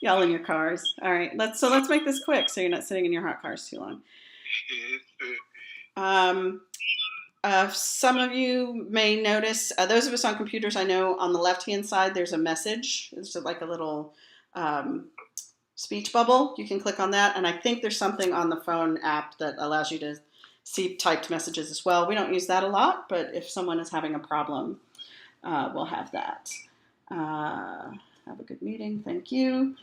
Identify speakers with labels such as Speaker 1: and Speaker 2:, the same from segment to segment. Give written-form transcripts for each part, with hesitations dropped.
Speaker 1: Y'all in your cars. All right. Let's make this quick so you're not sitting in your hot cars too long. Some of you may notice, those of us on computers, I know on the left-hand side there's a message. It's just like a little speech bubble. You can click on that, and I think there's something on the phone app that allows you to see typed messages as well. We don't use that a lot, but if someone is having a problem, we'll have that. Have a good meeting. Thank you.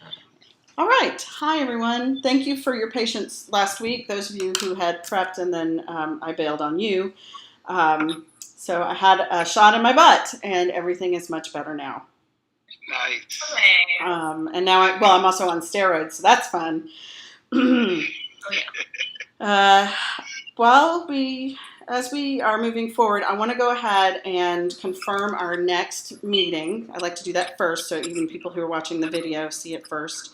Speaker 1: All right. Hi, everyone. Thank you for your patience last week, those of you who had prepped and then I bailed on you. So I had a shot in my butt, and everything is much better now.
Speaker 2: Nice.
Speaker 1: And now, I'm also on steroids, so that's fun. As we are moving forward, I want to go ahead and confirm our next meeting. I'd like to do that first, so even people who are watching the video see it first.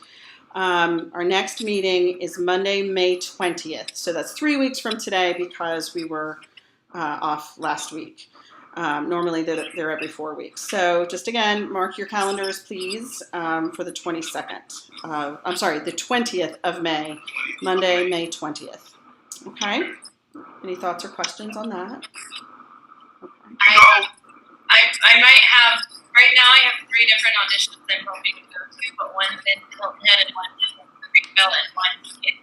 Speaker 1: Our next meeting is Monday, May 20th. So that's 3 weeks from today because we were off last week. Normally they're every 4 weeks. So just again, mark your calendars, please, for the 22nd. The 20th of May, Monday, May 20th. Okay? Any thoughts or questions on that? Okay.
Speaker 3: I might have, right now I have 3 different auditions I'm hoping to go to, but one's in Hilton Head and one's in Greenville and one's in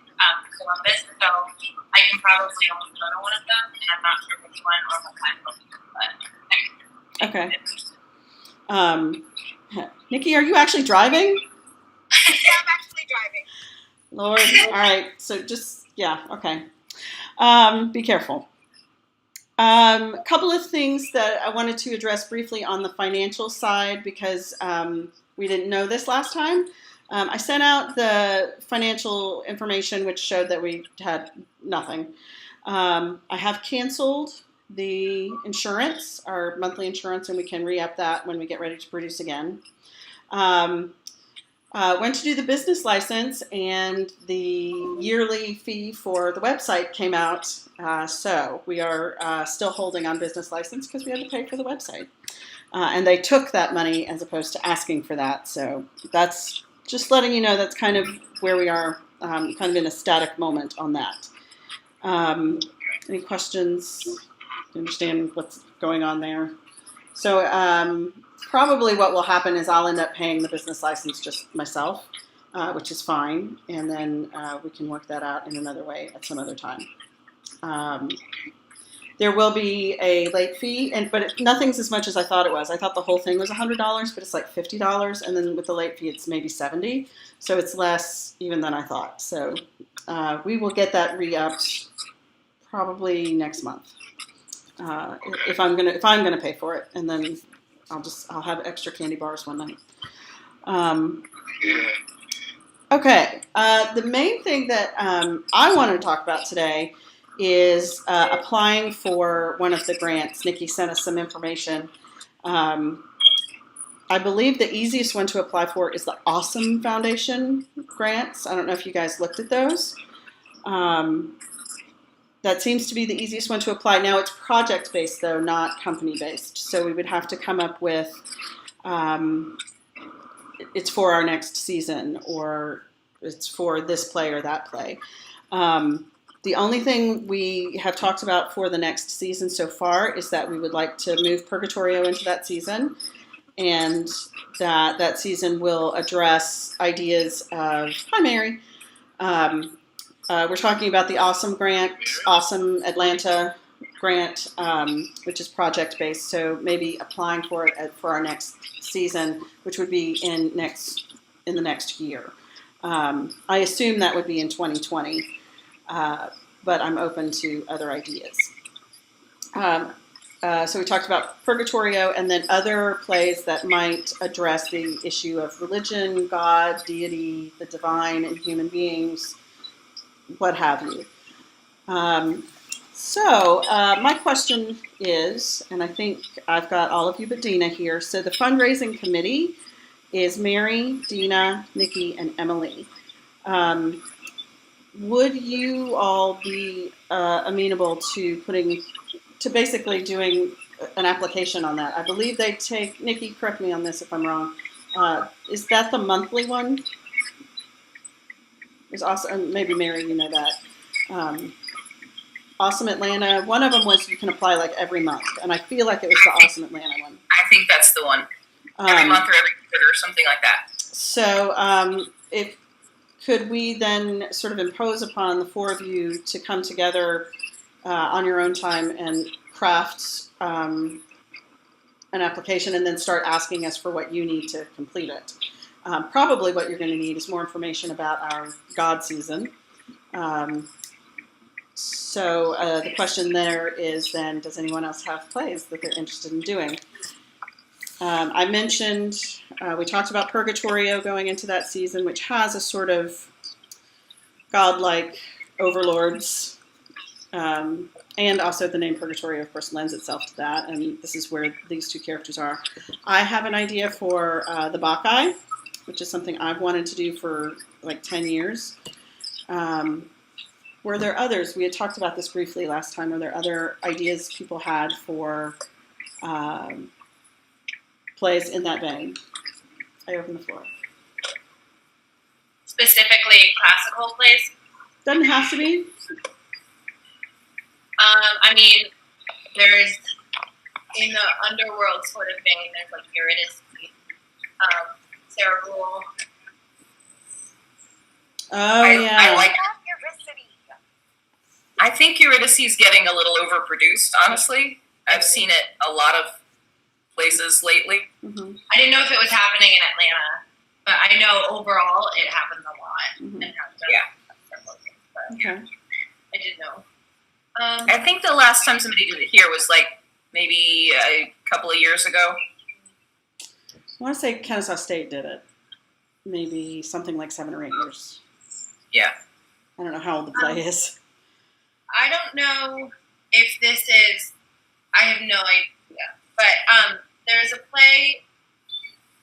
Speaker 3: Columbus, so I can probably only go to one of them, and I'm not sure which one or what time it'll be, but
Speaker 1: Okay. Nikki, are you actually driving?
Speaker 4: Yeah, I'm actually driving.
Speaker 1: Lord, all right, so just, yeah, okay. Be careful. A couple of things that I wanted to address briefly on the financial side because we didn't know this last time. I sent out the financial information which showed that we had nothing. I have canceled the insurance, our monthly insurance, and we can re-up that when we get ready to produce again. Went to do the business license, and the yearly fee for the website came out. So we are still holding on business license because we had to pay for the website. And they took that money as opposed to asking for that. So that's just letting you know that's kind of where we are, kind of in a static moment on that. Any questions? Do you understand what's going on there? So probably what will happen is I'll end up paying the business license just myself, which is fine. And then we can work that out in another way at some other time. There will be a late fee, but nothing's as much as I thought it was. I thought the whole thing was $100, but it's like $50, and then with the late fee, it's maybe $70. So it's less even than I thought. So we will get that re-upped probably next month if I'm gonna pay for it, and then I'll have extra candy bars one night. Okay, the main thing that I wanted to talk about today is applying for one of the grants. Nikki sent us some information. I believe the easiest one to apply for is the Awesome Foundation grants. I don't know if you guys looked at those. That seems to be the easiest one to apply. Now it's project-based though, not company-based. So we would have to come up with, it's for our next season, or it's for this play or that play. The only thing we have talked about for the next season so far is that we would like to move Purgatorio into that season, and that season will address ideas of, hi Mary, we're talking about the Awesome grant, Awesome Atlanta grant, which is project-based, so maybe applying for it for our next season, which would be in the next year. I assume that would be in 2020. But I'm open to other ideas. So we talked about Purgatorio and then other plays that might address the issue of religion, God, deity, the divine, and human beings, what have you. So my question is, and I think I've got all of you but Dina here, so the fundraising committee is Mary, Dina, Nikki, and Emily. Would you all be amenable to basically doing an application on that? I believe they take, Nikki, correct me on this if I'm wrong, Is that the monthly one? There's also, and maybe Mary, you know that. Awesome Atlanta. One of them was you can apply like every month, and I feel like it was the Awesome Atlanta one.
Speaker 2: I think that's the one. Every month or every quarter or something like that.
Speaker 1: So, if could we then sort of impose upon the four of you to come together on your own time and craft an application, and then start asking us for what you need to complete it. Probably what you're going to need is more information about our God season. So the question there is then, does anyone else have plays that they're interested in doing? I mentioned, we talked about Purgatorio going into that season, which has a sort of godlike overlords, and also the name Purgatorio, of course, lends itself to that, and this is where these two characters are. I have an idea for the Bacchae, which is something I've wanted to do for like 10 years. Were there others? We had talked about this briefly last time. Were there other ideas people had for plays in that vein? I open the floor.
Speaker 3: Specifically classical plays?
Speaker 1: Doesn't have to be.
Speaker 3: I mean, there's, in the underworld sort of vein, there's like Eurydice, Sarah Rule.
Speaker 1: Oh, yeah.
Speaker 2: I like.
Speaker 4: Eurydice.
Speaker 2: I think Eurydice is getting a little overproduced, honestly. I've seen it a lot of places lately.
Speaker 1: Mm-hmm.
Speaker 3: I didn't know if it was happening in Atlanta, but I know overall it happens a lot.
Speaker 1: Mm-hmm.
Speaker 3: And several things, but
Speaker 1: Okay.
Speaker 3: I did know.
Speaker 2: I think the last time somebody did it here was like maybe a couple of years ago.
Speaker 1: I want to say Kennesaw State did it. Maybe something like 7 or 8 years.
Speaker 2: Yeah.
Speaker 1: I don't know how old the play is.
Speaker 3: I don't know if this is, I have no idea, but there's a play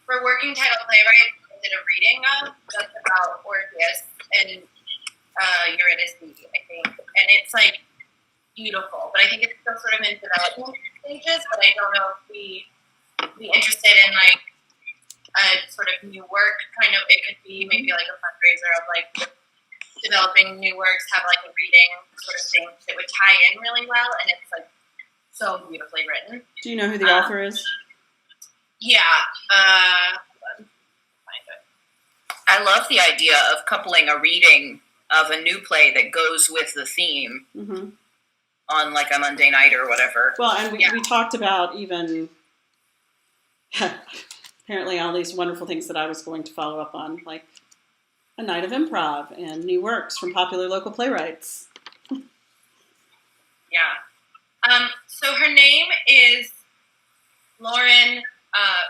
Speaker 3: for working title playwright I did a reading of that's about Orpheus and Eurydice, I think, and it's like beautiful, but I think it's still sort of in development stages, but I don't know if we be interested in like a sort of new work kind of, it could be maybe like a fundraiser of like developing new works, have like a reading sort of thing that would tie in really well, and it's like so beautifully written.
Speaker 1: Do you know who the author is?
Speaker 3: Yeah. Hold on. Find it.
Speaker 2: I love the idea of coupling a reading of a new play that goes with the theme
Speaker 1: Mm-hmm.
Speaker 2: on like a Monday night or whatever.
Speaker 1: Well, and we talked about even apparently all these wonderful things that I was going to follow up on, like a night of improv and new works from popular local playwrights.
Speaker 3: Yeah. So her name is Lauren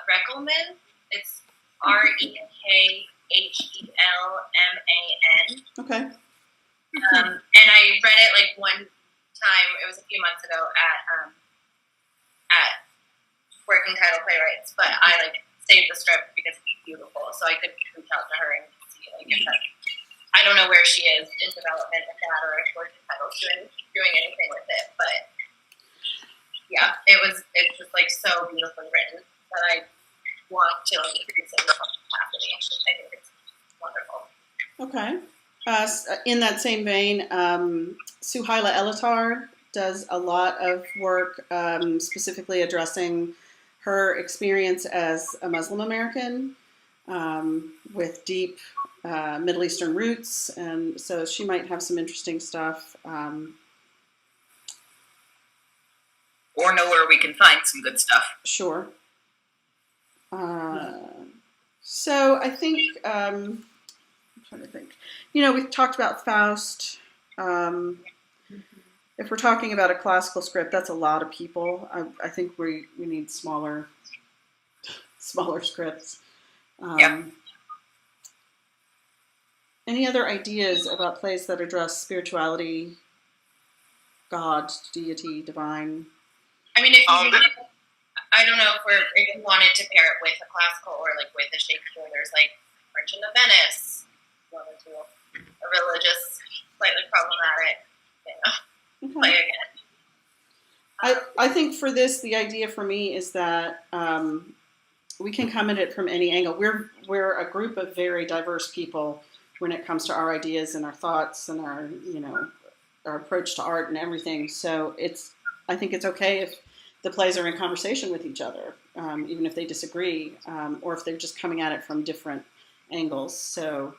Speaker 3: Reckelman. It's Rekhelman.
Speaker 1: Okay.
Speaker 3: And I read it like one time. It was a few months ago at Working Title Playwrights, but I like saved the script because it's beautiful, so I could reach out to her and see like if that. I don't know where she is in development with that, or if Working Title's doing anything with it, but yeah, it's just like so beautifully written that I want to like increase in the capacity. I think it's wonderful.
Speaker 1: Okay. In that same vein, Suhaila Elatar does a lot of work specifically addressing her experience as a Muslim American with deep Middle Eastern roots, and so she might have some interesting stuff.
Speaker 2: Or know where we can find some good stuff.
Speaker 1: Sure. So I think, I'm trying to think. You know, we've talked about Faust. If we're talking about a classical script, that's a lot of people. I think we need smaller scripts.
Speaker 2: Yeah.
Speaker 1: Any other ideas about plays that address spirituality, God, deity, divine?
Speaker 3: I mean, if you I don't know if you wanted to pair it with a classical or like with a Shakespeare, there's like Merchant of Venice, one or two, a religious, slightly problematic, play again.
Speaker 1: I think for this, the idea for me is that we can come at it from any angle. We're a group of very diverse people when it comes to our ideas and our thoughts and our our approach to art and everything. So I think it's okay if the plays are in conversation with each other, even if they disagree, or if they're just coming at it from different angles. So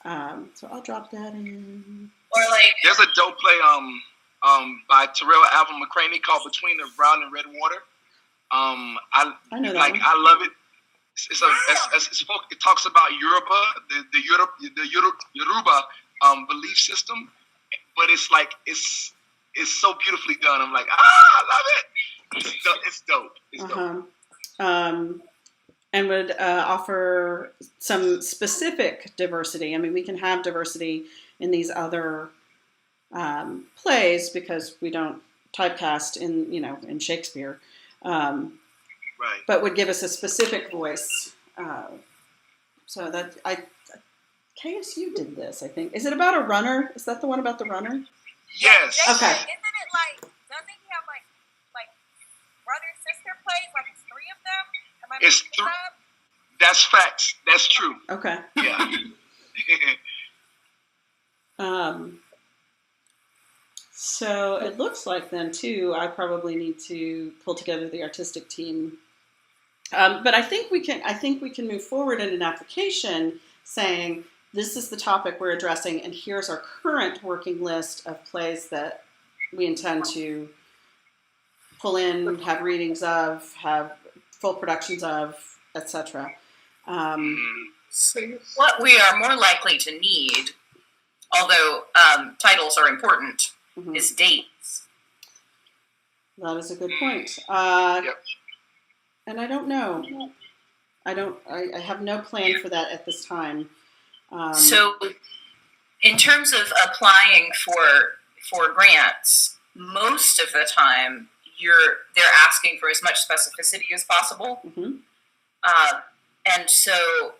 Speaker 1: I'll drop that in.
Speaker 3: Or like,
Speaker 5: There's a dope play by Terrell Alvin McCraney called Between the Brown and Red Water. I
Speaker 1: know that
Speaker 5: like
Speaker 1: one.
Speaker 5: I love it. It talks about Yoruba, the Yoruba belief system, but it's like it's so beautifully done. I'm like, I love it. It's dope. It's dope.
Speaker 1: And would offer some specific diversity. I mean, we can have diversity in these other plays because we don't typecast in Shakespeare.
Speaker 5: Right.
Speaker 1: But would give us a specific voice. So that KSU did this, I think. Is it about a runner? Is that the one about the runner?
Speaker 5: Yes.
Speaker 1: Okay.
Speaker 4: Isn't it like, doesn't he have like brother and sister plays? Like it's 3 of them? Am I
Speaker 5: It's
Speaker 4: making this up?
Speaker 5: That's facts. That's true.
Speaker 1: Okay.
Speaker 5: Yeah.
Speaker 1: So it looks like then too, I probably need to pull together the artistic team. But I think we can move forward in an application saying this is the topic we're addressing, and here's our current working list of plays that we intend to pull in, have readings of, have full productions of, etc.
Speaker 2: So what we are more likely to need, although titles are important, is dates.
Speaker 1: That is a good point.
Speaker 5: Yep.
Speaker 1: And I don't know. I have no plan for that at this time.
Speaker 2: So in terms of applying for grants, most of the time they're asking for as much specificity as possible. And so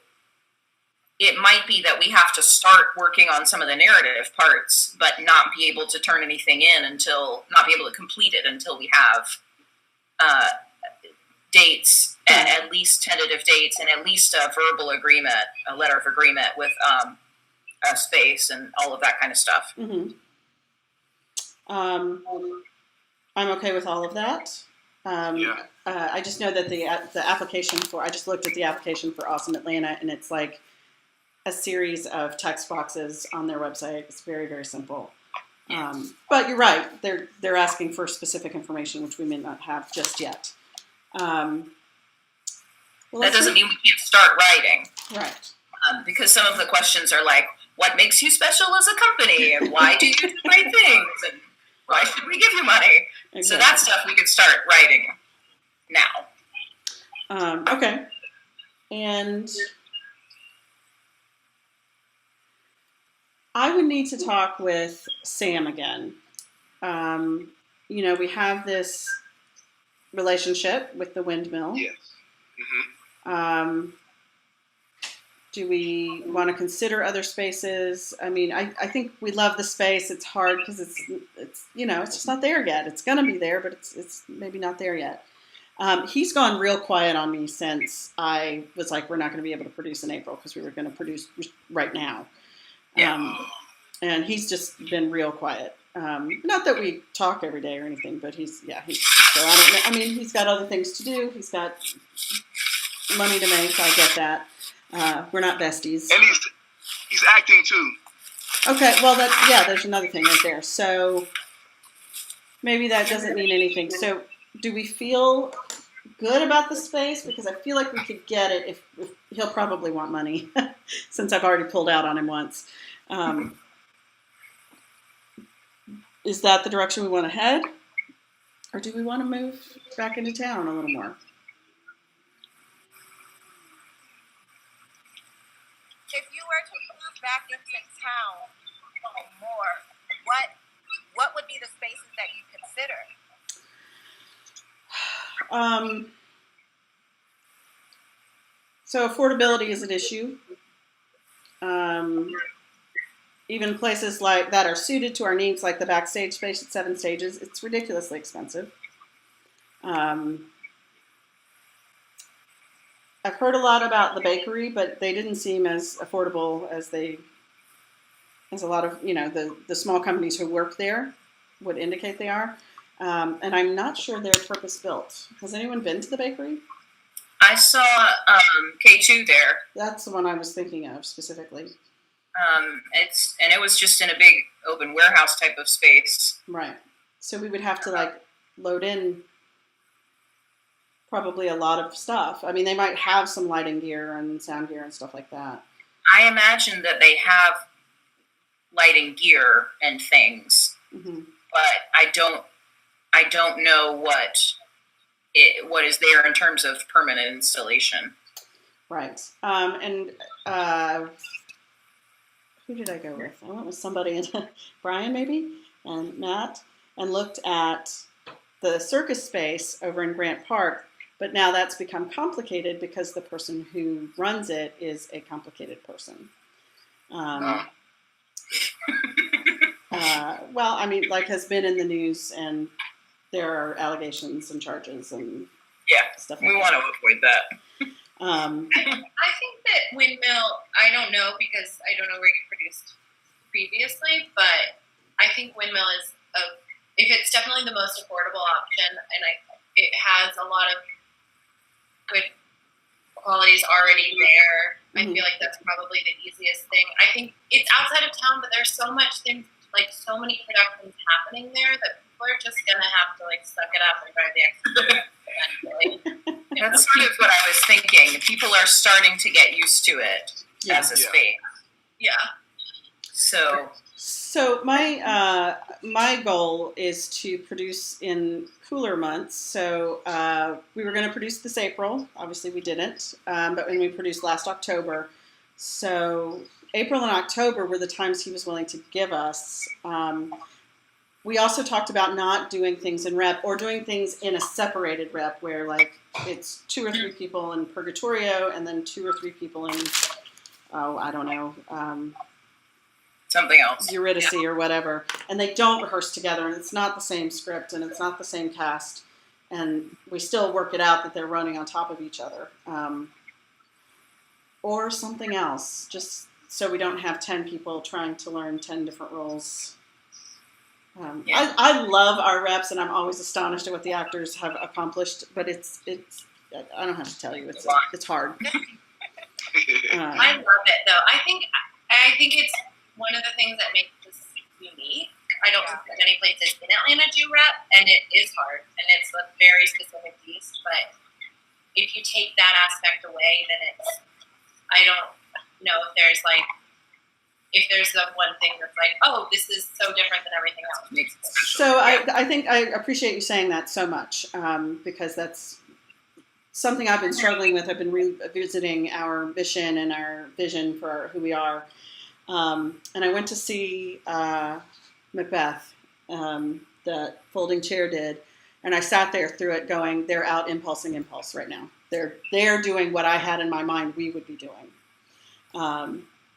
Speaker 2: it might be that we have to start working on some of the narrative parts, but not be able to turn anything in not be able to complete it until we have dates, at least tentative dates, and at least a verbal agreement, a letter of agreement with a space and all of that kind of stuff.
Speaker 1: I'm okay with all of that. I just know that the application I just looked at the application for Awesome Atlanta, and it's like a series of text boxes on their website. It's very, very simple. But you're right. They're asking for specific information, which we may not have just yet.
Speaker 2: That doesn't mean we can't start writing.
Speaker 1: Right.
Speaker 2: Because some of the questions are like, what makes you special as a company? And why do you do great things? And why should we give you money? Exactly. So that stuff we could start writing now.
Speaker 1: Okay. And I would need to talk with Sam again. We have this relationship with the windmill.
Speaker 5: Yes.
Speaker 1: Do we want to consider other spaces? I mean, I think we love the space. It's hard because it's just not there yet. It's going to be there, but it's maybe not there yet. He's gone real quiet on me since I was like, we're not going to be able to produce in April because we were going to produce right now. And he's just been real quiet. Not that we talk every day or anything, but he's so I don't know. I mean, he's got other things to do. He's got money to make. I get that. We're not besties.
Speaker 5: And he's acting too.
Speaker 1: Okay, well, there's another thing right there. So maybe that doesn't mean anything. So do we feel good about the space? Because I feel like we could get it if he'll probably want money since I've already pulled out on him once. Is that the direction we want to head? Or do we want to move back into town a little more?
Speaker 4: If you were to move back into town more, what would be the spaces that you consider?
Speaker 1: So affordability is an issue. Even places like that are suited to our needs, like the backstage space at 7 Stages, it's ridiculously expensive. I've heard a lot about the bakery, but they didn't seem as affordable as as a lot of, the small companies who work there would indicate they are. And I'm not sure they're purpose built. Has anyone been to the bakery?
Speaker 2: I saw K2 there.
Speaker 1: That's the one I was thinking of specifically.
Speaker 2: It was just in a big open warehouse type of space.
Speaker 1: Right. So we would have to load in probably a lot of stuff. I mean, they might have some lighting gear and sound gear and stuff like that.
Speaker 2: I imagine that they have lighting gear and things, but I don't know what is there in terms of permanent installation.
Speaker 1: Right. Who did I go with? I went with somebody, Brian maybe, and Matt, and looked at the circus space over in Grant Park. But now that's become complicated because the person who runs it is a complicated person. Well, I mean, has been in the news, and there are allegations and charges and stuff like that.
Speaker 2: We want to avoid that.
Speaker 3: I think that Windmill, I don't know because I don't know where you produced previously, but I think Windmill is, if it's definitely the most affordable option, and it has a lot of good qualities already there. I feel like that's probably the easiest thing. I think it's outside of town, but there's so much things, so many productions happening there that people are just gonna have to suck it up and drive the extra eventually.
Speaker 2: That's sort of what I was thinking. People are starting to get used to it as a space.
Speaker 3: Yeah.
Speaker 1: So my goal is to produce in cooler months. So we were going to produce this April. Obviously, we didn't. But when we produced last October, so April and October were the times he was willing to give us. We also talked about not doing things in rep or doing things in a separated rep where it's 2 or 3 people in Purgatorio and then 2 or 3 people in, I don't know,
Speaker 2: something else,
Speaker 1: Eurydice or whatever. And they don't rehearse together, and it's not the same script and it's not the same cast. And we still work it out that they're running on top of each other. Or something else, just so we don't have 10 people trying to learn 10 different roles. I love our reps, and I'm always astonished at what the actors have accomplished. But it's I don't have to tell you, it's hard.
Speaker 3: I love it though. I think it's one of the things that makes this unique. I don't think that many places in Atlanta do rep, and it is hard, and it's a very specific piece. But if you take that aspect away, then I don't know if there's the one thing that's this is so different than everything else.
Speaker 1: So I think I appreciate you saying that so much, because that's something I've been struggling with. I've been revisiting our mission and our vision for who we are. And I went to see Macbeth, that Folding Chair did, and I sat there through it going, they're out impulsing impulse right now. They're doing what I had in my mind we would be doing.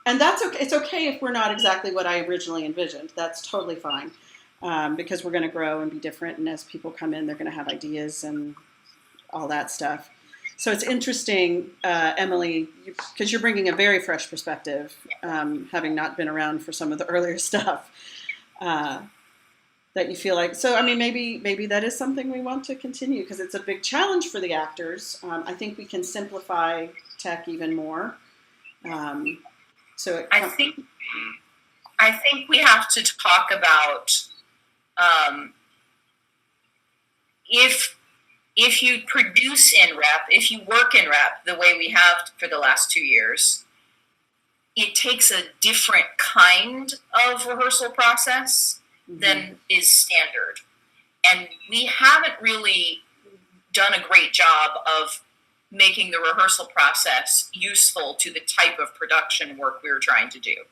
Speaker 1: And that's okay. It's okay if we're not exactly what I originally envisioned. That's totally fine, because we're going to grow and be different. And as people come in, they're going to have ideas and all that stuff. So it's interesting, Emily, because you're bringing a very fresh perspective, having not been around for some of the earlier stuff, that you feel like. So, I mean, maybe that is something we want to continue because it's a big challenge for the actors. I think we can simplify tech even more.
Speaker 2: I think we have to talk about if you produce in rep, if you work in rep the way we have for the last 2 years, it takes a different kind of rehearsal process than is standard. And we haven't really done a great job of making the rehearsal process useful to the type of production work we were trying to do.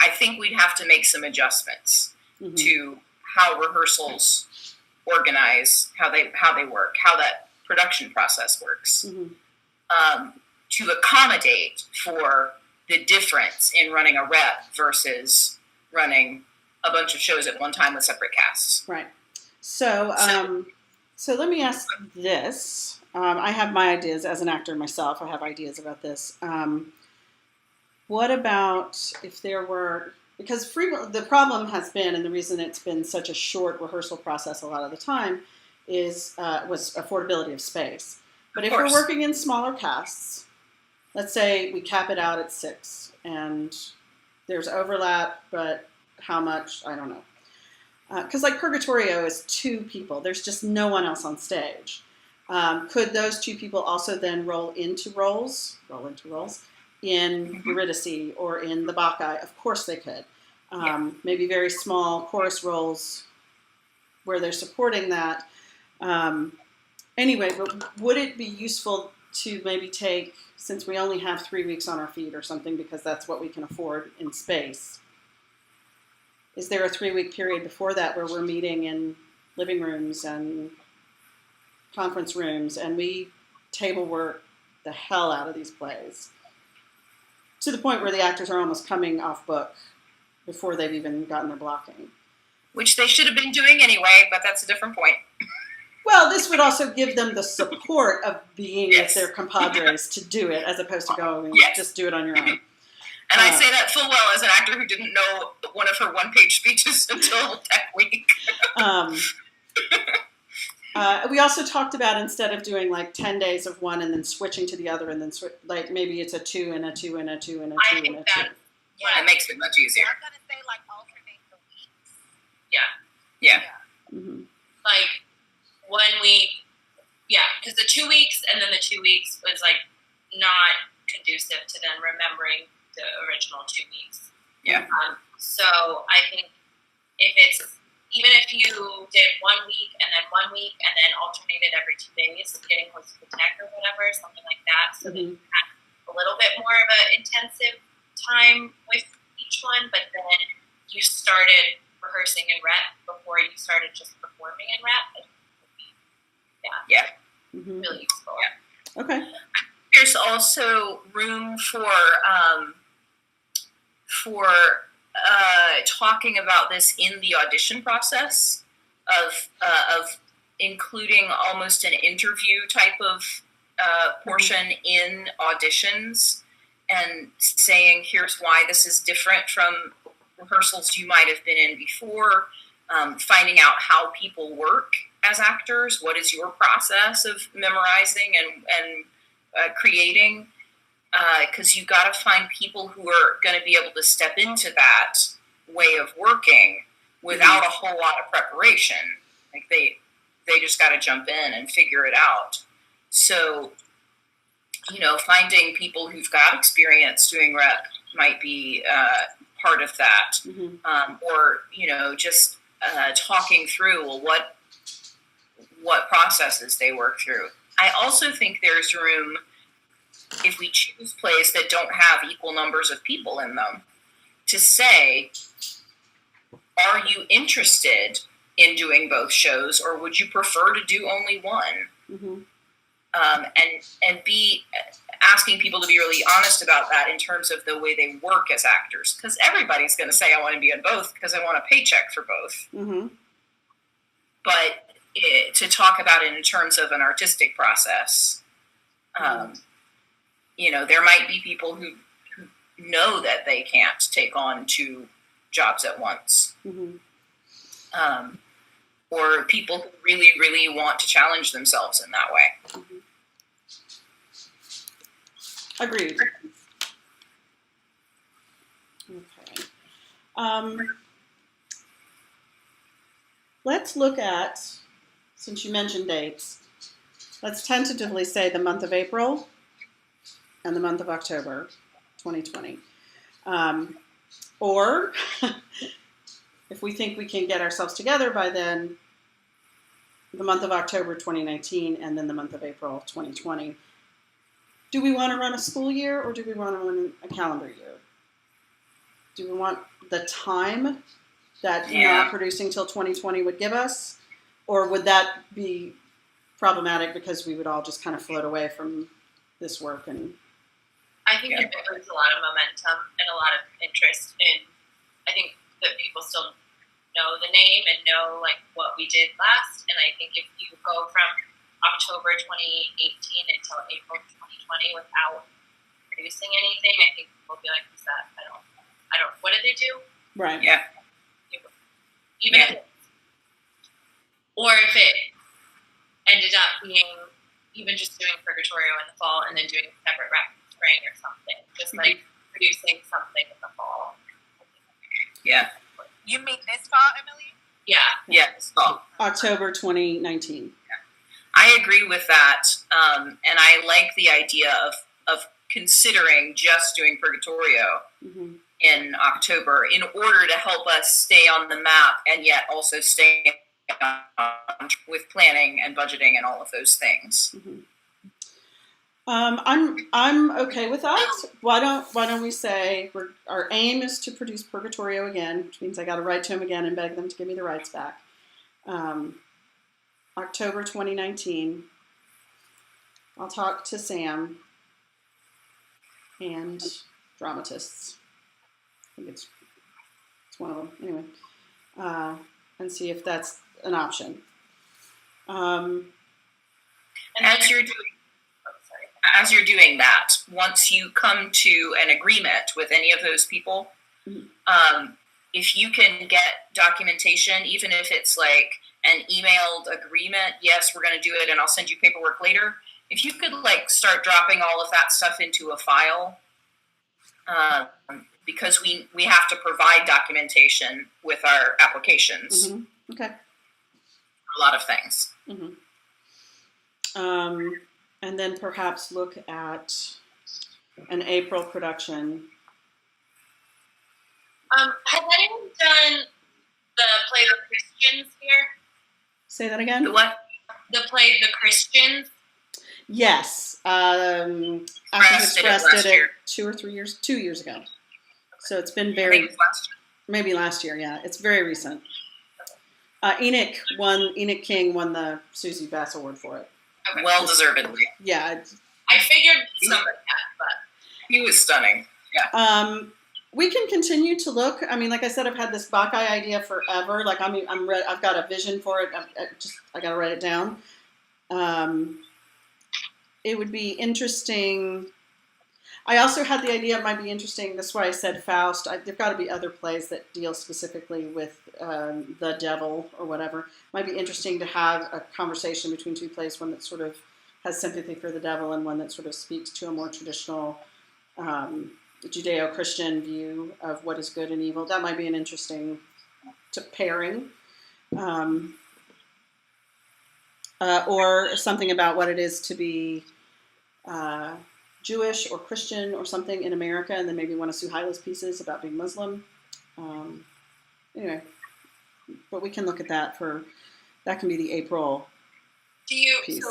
Speaker 2: I think we'd have to make some adjustments to how rehearsals organize, how they work, how that production process works, to accommodate for the difference in running a rep versus running a bunch of shows at one time with separate casts.
Speaker 1: Right. So let me ask this. I have my ideas as an actor myself. I have ideas about this. What about if there were, because the problem has been, and the reason it's been such a short rehearsal process a lot of the time was affordability of space. But if we're working in smaller casts, let's say we cap it out at 6 and there's overlap, but how much, I don't know. Because like Purgatorio is 2 people. There's just no one else on stage. Could those 2 people also then roll into roles in Eurydice or in the Bacchae? Of course they could. Maybe very small chorus roles where they're supporting that. Anyway, would it be useful to maybe take, since we only have 3 weeks on our feet or something, because that's what we can afford in space, is there a 3-week period before that where we're meeting in living rooms and conference rooms and we table work the hell out of these plays to the point where the actors are almost coming off book before they've even gotten their blocking?
Speaker 2: Which they should have been doing anyway, but that's a different point.
Speaker 1: Well, this would also give them the support of being with their compadres to do it, as opposed to going, just do it on your own.
Speaker 2: And I say that full well as an actor who didn't know one of her one-page speeches until that week.
Speaker 1: We also talked about, instead of doing like 10 days of one and then switching to the other, and then like maybe it's a 2 and a 2 and a 2 and a 2 and a 2.
Speaker 2: Yeah, it makes it much easier.
Speaker 4: I'm gonna say like alternate the weeks.
Speaker 2: Yeah.
Speaker 1: Mm-hmm.
Speaker 3: Like 1 week, because the 2 weeks and then the 2 weeks was like not conducive to then remembering the original 2 weeks.
Speaker 2: Yeah.
Speaker 3: So I think even if you did 1 week and then 1 week and then alternated every 2 days, getting close to the tech or whatever, something like that, so that you had a little bit more of an intensive time with each one, but then you started rehearsing in rep before you started just performing in rep. Really useful.
Speaker 1: Yeah. Okay.
Speaker 2: There's also room for talking about this in the audition process of including almost an interview type of portion in auditions and saying, here's why this is different from rehearsals you might have been in before, finding out how people work as actors. What is your process of memorizing and creating? Because you got to find people who are going to be able to step into that way of working without a whole lot of preparation. Like they just got to jump in and figure it out. So, finding people who've got experience doing rep might be part of that. Or, just talking through, well, what processes they work through. I also think there's room, if we choose plays that don't have equal numbers of people in them, to say, are you interested in doing both shows, or would you prefer to do only one? And be asking people to be really honest about that in terms of the way they work as actors. Because everybody's going to say, I want to be in both because I want a paycheck for both. But to talk about it in terms of an artistic process, there might be people who know that they can't take on 2 jobs at once. Or people who really, really want to challenge themselves in that way.
Speaker 1: Agreed. Okay. Let's look at, since you mentioned dates, let's tentatively say the month of April and the month of October 2020. Or if we think we can get ourselves together by then, the month of October 2019 and then the month of April 2020. Do we want to run a school year or do we want to run a calendar year? Do we want the time that not producing till 2020 would give us? Or would that be problematic because we would all just kind of float away from this work? And
Speaker 3: I think it brings a lot of momentum and a lot of interest in, I think that people still know the name and know like what we did last. And I think if you go from October 2018 until April 2020 without producing anything, I think people will be like, "What's that? I don't. What did they do?"
Speaker 1: Right.
Speaker 2: Yeah.
Speaker 3: Even if, or if it ended up being even just doing Purgatorio in the fall and then doing separate rap in the spring or something, just like producing something in the fall.
Speaker 2: Yeah.
Speaker 4: You mean this fall, Emily?
Speaker 3: Yeah.
Speaker 2: Yeah. It's fall.
Speaker 1: October 2019.
Speaker 2: I agree with that, and I like the idea of considering just doing Purgatorio in October in order to help us stay on the map and yet also stay on with planning and budgeting and all of those things.
Speaker 1: I'm okay with that. Why don't we say our aim is to produce Purgatorio again, which means I got to write to him again and beg them to give me the rights back. October 2019. I'll talk to Sam and dramatists. I think it's one of them. Anyway, and see if that's an option.
Speaker 2: As you're doing that, once you come to an agreement with any of those people, if you can get documentation, even if it's like an emailed agreement, yes, we're going to do it, and I'll send you paperwork later. If you could like start dropping all of that stuff into a file, because we have to provide documentation with our applications.
Speaker 1: Okay.
Speaker 2: A lot of things.
Speaker 1: And then perhaps look at an April production.
Speaker 3: Has anyone done the play The Christians here?
Speaker 1: Say that again?
Speaker 2: The what?
Speaker 3: The play The Christians?
Speaker 1: Yes. I think Express did it 2 years ago. So it's been maybe last year, yeah. It's very recent. Enoch King won the Susie Bass Award for it.
Speaker 3: Okay.
Speaker 2: Well deservedly.
Speaker 1: Yeah.
Speaker 3: I figured somebody had, but
Speaker 2: he was stunning. Yeah.
Speaker 1: We can continue to look. I mean, like I said, I've had this Bacchae idea forever. Like I've got a vision for it. I got to write it down. It would be interesting. I also had the idea it might be interesting. That's why I said Faust. There've got to be other plays that deal specifically with the devil or whatever. It might be interesting to have a conversation between two plays, one that sort of has sympathy for the devil and one that sort of speaks to a more traditional Judeo-Christian view of what is good and evil. That might be an interesting pairing. Or something about what it is to be Jewish or Christian or something in America, and then maybe one of Suhaila's pieces about being Muslim. Anyway, but we can look at that that can be the April piece.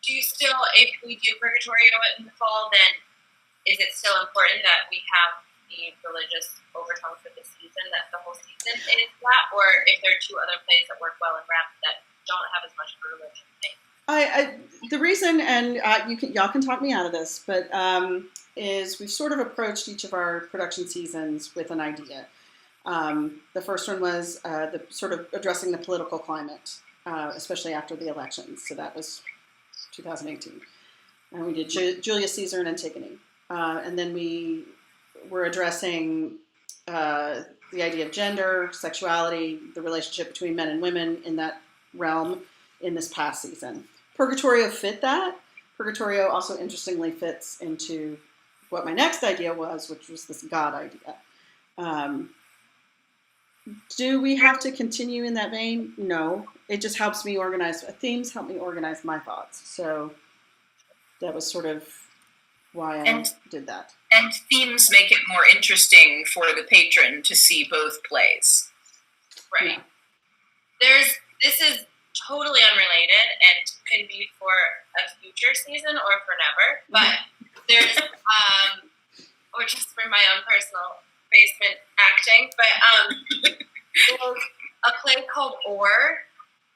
Speaker 3: Do you still, if we do Purgatorio in the fall, then is it still important that we have the religious overtone for the season, that the whole season is that, or if there are two other plays that work well in rap that don't have as much of a religion thing?
Speaker 1: The reason, and y'all can talk me out of this, but is we've sort of approached each of our production seasons with an idea. The first one was the sort of addressing the political climate, especially after the elections. So that was 2018, and we did Julius Caesar and Antigone, and then we were addressing the idea of gender, sexuality, the relationship between men and women in that realm in this past season. Purgatorio fit that. Purgatorio also interestingly fits into what my next idea was, which was this God idea. Do we have to continue in that vein? No. It just helps me organize. Themes help me organize my thoughts. So that was sort of why I did that.
Speaker 2: And themes make it more interesting for the patron to see both plays.
Speaker 3: Right. Yeah. This is totally unrelated and could be for a future season or for never, but there's or just for my own personal basement acting, but there's a play called Or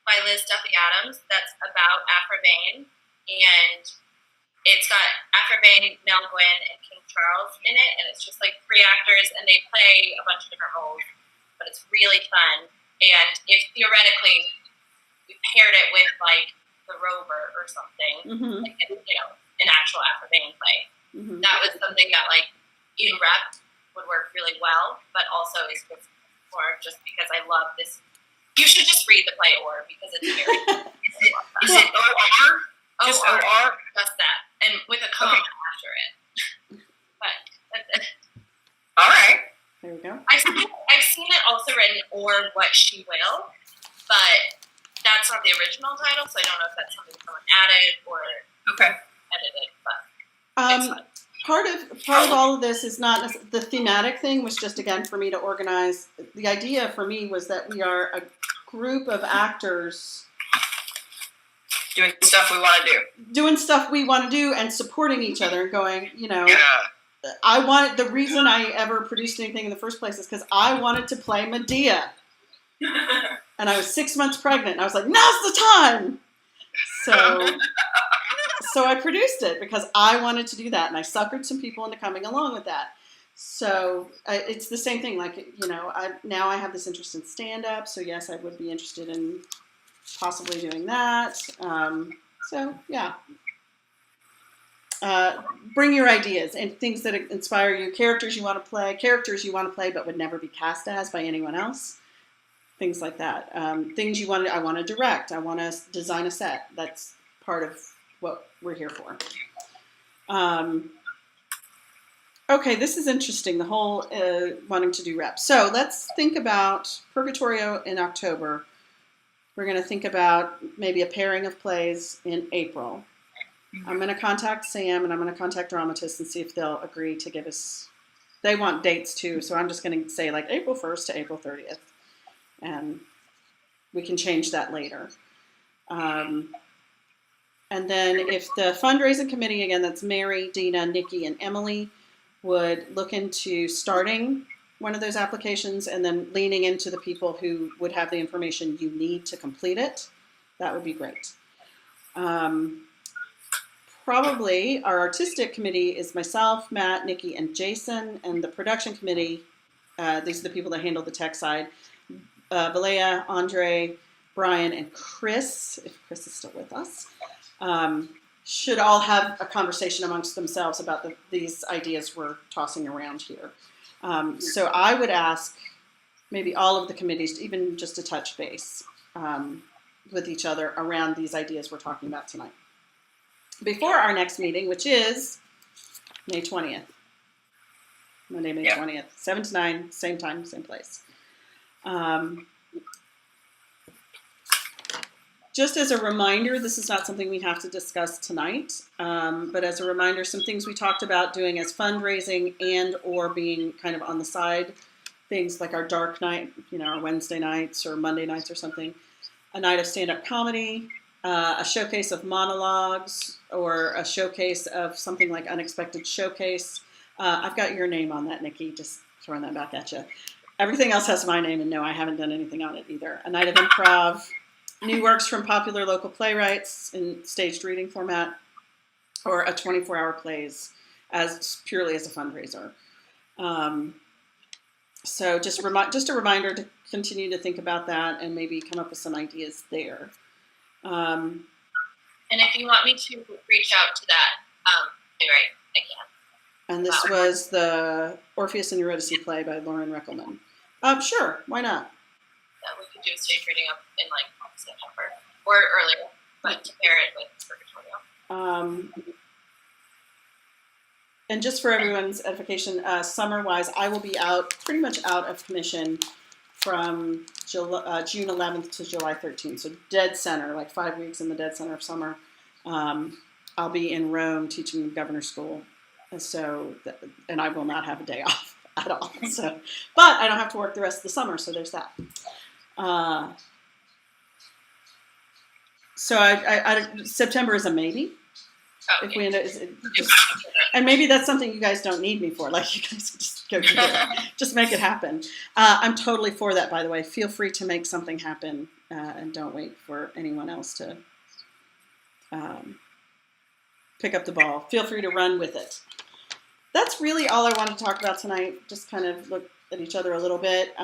Speaker 3: by Liz Duffy Adams that's about Aphra-Behn, and it's got Aphra-Behn, Nell Gwyn, and King Charles in it, and it's just like 3 actors, and they play a bunch of different roles, but it's really fun. And if theoretically we paired it with like the Rover or something,
Speaker 1: Mm-hmm.
Speaker 3: like an actual acrobating play.
Speaker 1: Mm-hmm.
Speaker 3: That was something that like in rep would work really well, but also is just more just because I love this. You should just read the play or because it's very.
Speaker 2: Is it OR? Just OR?
Speaker 3: Just that, and with a comma after it. But that's it.
Speaker 2: All right.
Speaker 1: There we go.
Speaker 3: I've seen it also written or what she will, but that's not the original title, so I don't know if that's something someone added or edited. But it's fun.
Speaker 1: Part of all of this is not the thematic thing was just again for me to organize. The idea for me was that we are a group of actors
Speaker 2: Doing stuff we want
Speaker 1: to do and supporting each other and going,
Speaker 5: Yeah.
Speaker 1: the reason I ever produced anything in the first place is because I wanted to play Medea. And I was 6 months pregnant and I was like, now's the time. So I produced it because I wanted to do that, and I suckered some people into coming along with that. So it's the same thing. Like, now I have this interest in stand-up, so yes, I would be interested in possibly doing that. So yeah. Bring your ideas and things that inspire you, characters you want to play but would never be cast as by anyone else. Things like that. Things I want to direct. I want to design a set. That's part of what we're here for. Okay, this is interesting, the whole wanting to do reps. So let's think about Purgatorio in October. We're going to think about maybe a pairing of plays in April. I'm going to contact Sam and I'm going to contact dramatists and see if they'll agree to give us, they want dates too, so I'm just going to say like April 1st to April 30th. And we can change that later. And then if the fundraising committee, again, that's Mary, Dina, Nikki, and Emily, would look into starting one of those applications and then leaning into the people who would have the information you need to complete it, that would be great. Probably our artistic committee is myself, Matt, Nikki, and Jason, and the production committee, these are the people that handle the tech side, Valea, Andre, Brian, and Chris, if Chris is still with us, should all have a conversation amongst themselves about these ideas we're tossing around here. So I would ask maybe all of the committees, even just to touch base with each other around these ideas we're talking about tonight. Before our next meeting, which is May 20th. Monday, May 20th, 7 to 9, same time, same place. Just as a reminder, this is not something we have to discuss tonight, but as a reminder, some things we talked about doing as fundraising and or being kind of on the side, things like our dark night, our Wednesday nights or Monday nights or something, a night of stand-up comedy, a showcase of monologues, or a showcase of something like Unexpected Showcase. I've got your name on that, Nikki, just throwing that back at you. Everything else has my name, and no, I haven't done anything on it either. A night of improv, new works from popular local playwrights in staged reading format, or a 24-hour plays purely as a fundraiser. So just a reminder to continue to think about that and maybe come up with some ideas there.
Speaker 3: And if you want me to reach out to that playwright, I can.
Speaker 1: And this was the Orpheus and Eurydice play by Lauren Reckelman. Sure, why not?
Speaker 3: That we could do a stage reading up in September or earlier, but to pair it with Purgatorio.
Speaker 1: And just for everyone's edification, summer-wise, I will be pretty much out of commission from June 11th to July 13th. So dead center, like 5 weeks in the dead center of summer. I'll be in Rome teaching the governor's school. And I will not have a day off at all. But I don't have to work the rest of the summer, so there's that. September is a maybe. If we end up, and maybe that's something you guys don't need me for. Like, you guys just go do it. Just make it happen. I'm totally for that, by the way. Feel free to make something happen, and don't wait for anyone else to pick up the ball. Feel free to run with it. That's really all I wanted to talk about tonight. Just kind of look at each other a little bit.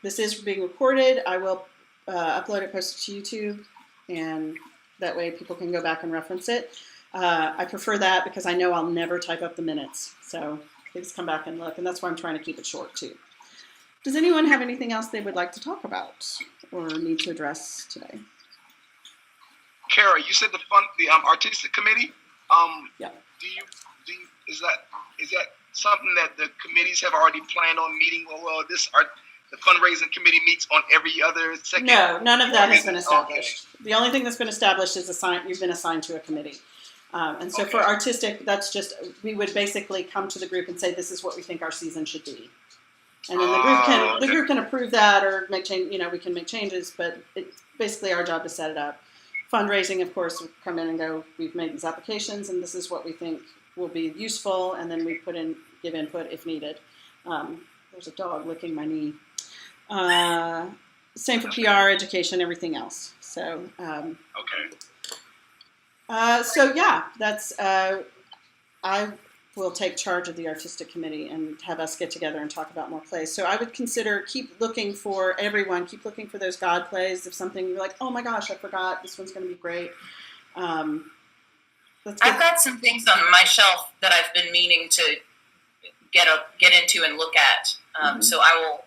Speaker 1: This is being recorded. I will upload it, post it to YouTube, and That way people can go back and reference it. I prefer that because I know I'll never type up the minutes. So please come back and look. And that's why I'm trying to keep it short too. Does anyone have anything else they would like to talk about or need to address today?
Speaker 5: Kara, you said the artistic committee.
Speaker 1: Yeah.
Speaker 5: Is that something that the committees have already planned on meeting? Well, the fundraising committee meets on every other second.
Speaker 1: No, none of that has been established. Okay. The only thing that's been established is you've been assigned to a committee. And so for artistic, that's just, we would basically come to the group and say, this is what we think our season should be. And then the group can approve that or make change. We can make changes, but it's basically our job to set it up. Fundraising, of course, we come in and go, we've made these applications and this is what we think will be useful. And then we give input if needed. There's a dog licking my knee. Same for PR, education, everything else. So, so yeah, that's, I will take charge of the artistic committee and have us get together and talk about more plays. So I would consider keep looking for those God plays. If something you're like, oh my gosh, I forgot, this one's going to be great. I've
Speaker 2: got some things on my shelf that I've been meaning to get into and look at. So I will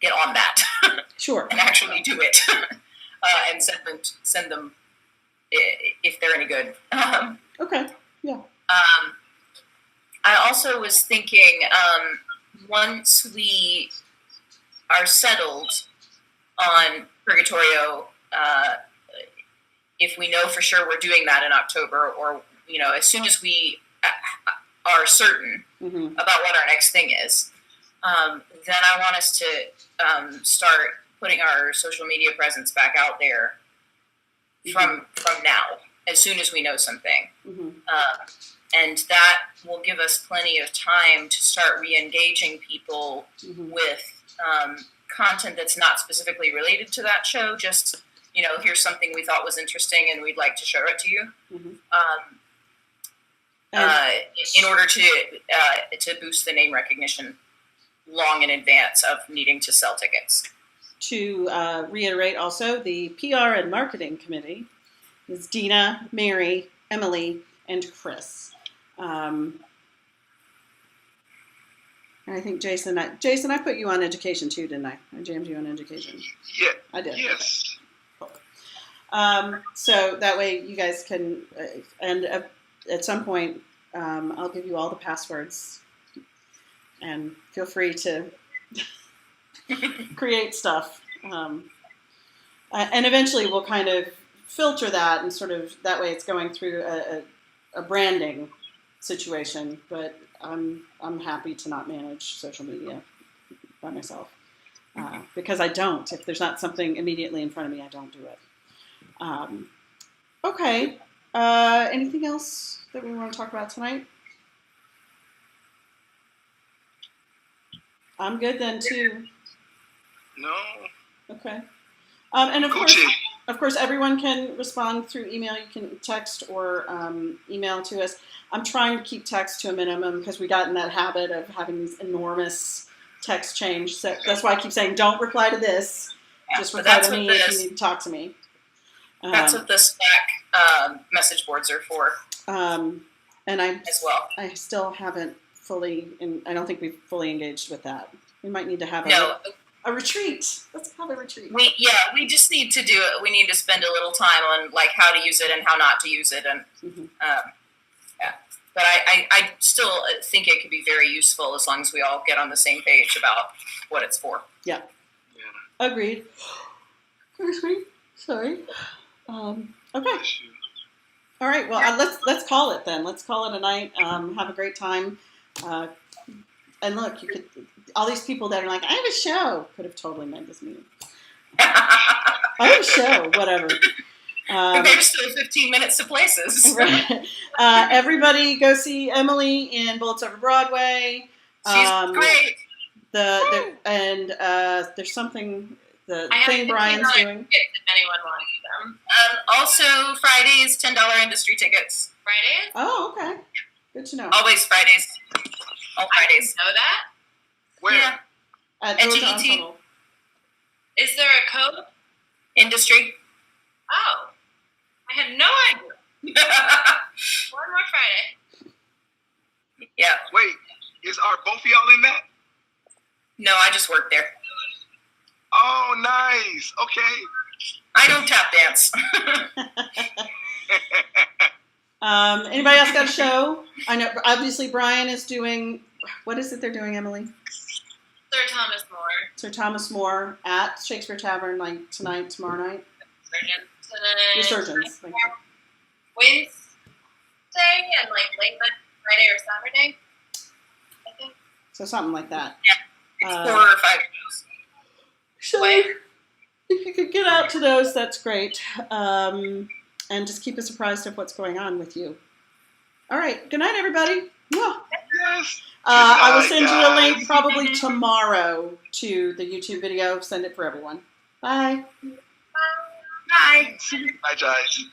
Speaker 2: get on that.
Speaker 1: Sure.
Speaker 2: And actually do it. And send them if they're any good.
Speaker 1: Okay. Yeah.
Speaker 2: I also was thinking, once we are settled on Purgatorio, if we know for sure we're doing that in October, or as soon as we are certain about what our next thing is, then I want us to start putting our social media presence back out there from now, as soon as we know something. And that will give us plenty of time to start re-engaging people with content that's not specifically related to that show. Just, here's something we thought was interesting and we'd like to show it to you. In order to boost the name recognition long in advance of needing to sell tickets.
Speaker 1: To reiterate also, the PR and marketing committee is Dina, Mary, Emily, and Chris. And I think Jason, I put you on education too, didn't I? I jammed you on education.
Speaker 5: Yeah.
Speaker 1: I did.
Speaker 5: Yes.
Speaker 1: Okay. Cool. So that way you guys can, and at some point, I'll give you all the passwords and feel free to create stuff. And eventually we'll kind of filter that and sort of, that way it's going through a branding situation, but I'm happy to not manage social media by myself because I don't. If there's not something immediately in front of me, I don't do it. Okay. Anything else that we want to talk about tonight? I'm good then too.
Speaker 5: No.
Speaker 1: Okay. And of course, everyone can respond through email. You can text or email to us. I'm trying to keep text to a minimum because we got in that habit of having these enormous text chains. So that's why I keep saying, don't reply to this. Yeah, just reply to me if you need to talk to me.
Speaker 2: That's what the Slack message boards are for.
Speaker 1: And
Speaker 2: as well.
Speaker 1: I still haven't I don't think we've fully engaged with that. We might need to have a retreat. Let's have a retreat.
Speaker 2: We just need to do it. We need to spend a little time on like how to use it and how not to use it, and But I still think it could be very useful as long as we all get on the same page about what it's for.
Speaker 1: Yeah. Agreed. Sorry. Okay. All right. Well, let's call it then. Let's call it a night. Have a great time. And look, all these people that are like, I have a show, could have totally made this meeting. I have a show, whatever.
Speaker 2: There's still 15 minutes to places.
Speaker 1: Right. Everybody go see Emily in Bullets Over Broadway.
Speaker 2: She's great.
Speaker 1: There's something, the thing Brian's doing.
Speaker 3: If anyone wants them.
Speaker 2: Also, Fridays, $10 industry tickets.
Speaker 3: Fridays?
Speaker 1: Oh, okay. Good to know.
Speaker 2: Always Fridays. All Fridays.
Speaker 3: I didn't know that.
Speaker 5: Where?
Speaker 2: Yeah.
Speaker 1: At
Speaker 3: I had no idea. One more Friday.
Speaker 2: Yeah.
Speaker 5: Wait, are both of y'all in that?
Speaker 2: No, I just work there.
Speaker 5: Oh, nice. Okay.
Speaker 2: I don't tap dance.
Speaker 1: Anybody else got a show? I know, obviously, Brian is doing, what is it they're doing, Emily?
Speaker 3: Sir Thomas More.
Speaker 1: Sir Thomas More at Shakespeare Tavern, like tonight, tomorrow night?
Speaker 3: Resurgence.
Speaker 1: Resurgence. Like,
Speaker 3: Wednesday and like late night Friday or Saturday, I think.
Speaker 1: so something like that.
Speaker 2: It's 4 or 5 shows.
Speaker 1: So if you could get out to those, that's great. And just keep us apprised of what's going on with you. All right. Good night, everybody. Mwah.
Speaker 5: Yes.
Speaker 1: I will send you a link probably tomorrow to the YouTube video. Send it for everyone. Bye.
Speaker 2: Bye.
Speaker 5: Bye, guys.